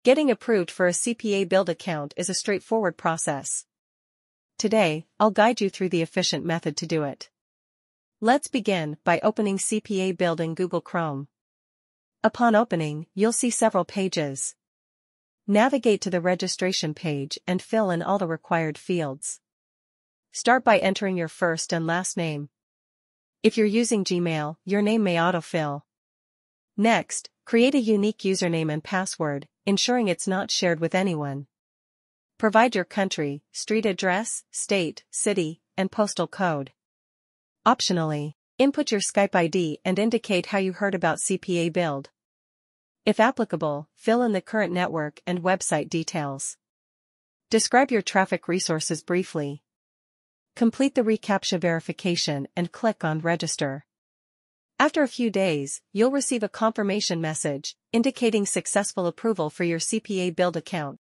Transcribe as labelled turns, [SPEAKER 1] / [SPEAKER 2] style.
[SPEAKER 1] Getting approved for a Cpabuild account is a straightforward process. Today, I'll guide you through the efficient method to do it. Let's begin by opening Cpabuild in Google Chrome. Upon opening, you'll see several pages. Navigate to the registration page and fill in all the required fields. Start by entering your first and last name. If you're using Gmail, your name may autofill. Next, create a unique username and password, ensuring it's not shared with anyone. Provide your country, street address, state, city, and postal code. Optionally, input your Skype ID and indicate how you heard about Cpabuild. If applicable, fill in the current network and website details. Describe your traffic resources briefly. Complete the reCAPTCHA verification and click on Register. After a few days, you'll receive a confirmation message indicating successful approval for your Cpabuild account.